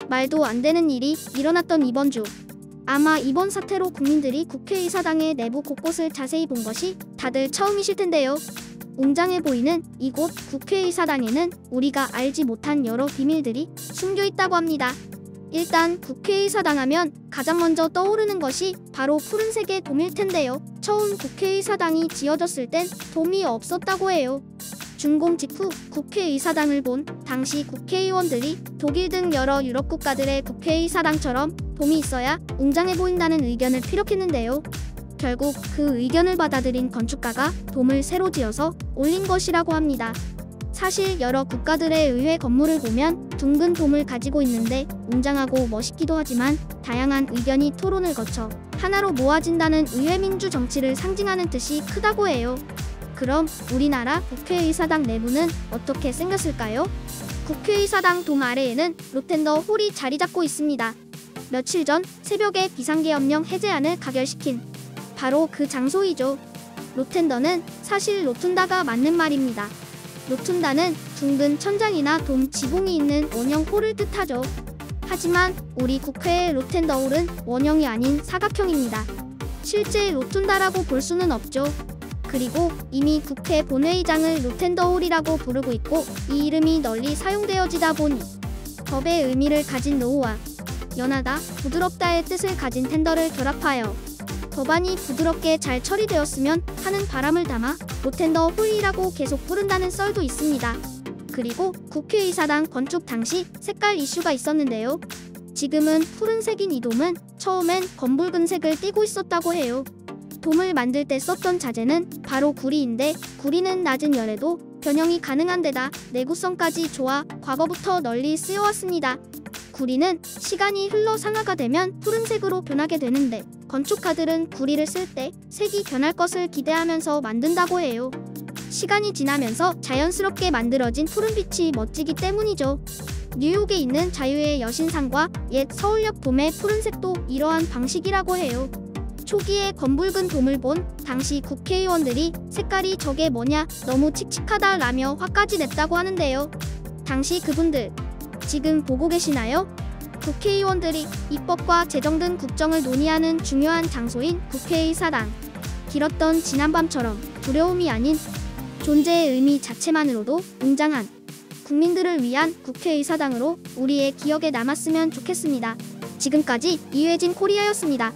말도 안 되는 일이 일어났던 이번 주. 아마 이번 사태로 국민들이 국회의사당의 내부 곳곳을 자세히 본 것이 다들 처음이실 텐데요. 웅장해 보이는 이곳 국회의사당에는 우리가 알지 못한 여러 비밀들이 숨겨 있다고 합니다. 일단 국회의사당 하면 가장 먼저 떠오르는 것이 바로 푸른색의 돔일 텐데요. 처음 국회의사당이 지어졌을 땐 돔이 없었다고 해요. 준공 직후 국회의사당을 본 당시 국회의원들이 독일 등 여러 유럽 국가들의 국회의사당처럼 돔이 있어야 웅장해 보인다는 의견을 피력했는데요. 결국 그 의견을 받아들인 건축가가 돔을 새로 지어서 올린 것이라고 합니다. 사실 여러 국가들의 의회 건물을 보면 둥근 돔을 가지고 있는데 웅장하고 멋있기도 하지만 다양한 의견이 토론을 거쳐 하나로 모아진다는 의회 민주 정치를 상징하는 뜻이 크다고 해요. 그럼 우리나라 국회의사당 내부는 어떻게 생겼을까요? 국회의사당 돔 아래에는 로텐더 홀이 자리 잡고 있습니다. 며칠 전 새벽에 비상계엄령 해제안을 가결시킨 바로 그 장소이죠. 로텐더는 사실 로툰다가 맞는 말입니다. 로툰다는 둥근 천장이나 돔 지붕이 있는 원형 홀을 뜻하죠. 하지만 우리 국회의 로텐더 홀은 원형이 아닌 사각형입니다. 실제 로툰다라고 볼 수는 없죠. 그리고 이미 국회 본회의장을 로텐더 홀이라고 부르고 있고 이 이름이 널리 사용되어지다 보니 법의 의미를 가진 로우와 연하다, 부드럽다의 뜻을 가진 텐더를 결합하여 법안이 부드럽게 잘 처리되었으면 하는 바람을 담아 로텐더 홀이라고 계속 부른다는 썰도 있습니다. 그리고 국회의사당 건축 당시 색깔 이슈가 있었는데요. 지금은 푸른색인 이 돔은 처음엔 검붉은색을 띠고 있었다고 해요. 돔을 만들 때 썼던 자재는 바로 구리인데 구리는 낮은 열에도 변형이 가능한 데다 내구성까지 좋아 과거부터 널리 쓰여왔습니다. 구리는 시간이 흘러 상하가 되면 푸른색으로 변하게 되는데 건축가들은 구리를 쓸 때 색이 변할 것을 기대하면서 만든다고 해요. 시간이 지나면서 자연스럽게 만들어진 푸른빛이 멋지기 때문이죠. 뉴욕에 있는 자유의 여신상과 옛 서울역 돔의 푸른색도 이러한 방식이라고 해요. 초기에 검붉은 돔을 본 당시 국회의원들이 색깔이 저게 뭐냐 너무 칙칙하다 라며 화까지 냈다고 하는데요. 당시 그분들 지금 보고 계시나요? 국회의원들이 입법과 재정 등 국정을 논의하는 중요한 장소인 국회의사당. 길었던 지난밤처럼 두려움이 아닌 존재의 의미 자체만으로도 웅장한 국민들을 위한 국회의사당으로 우리의 기억에 남았으면 좋겠습니다. 지금까지 이회진 코리아였습니다.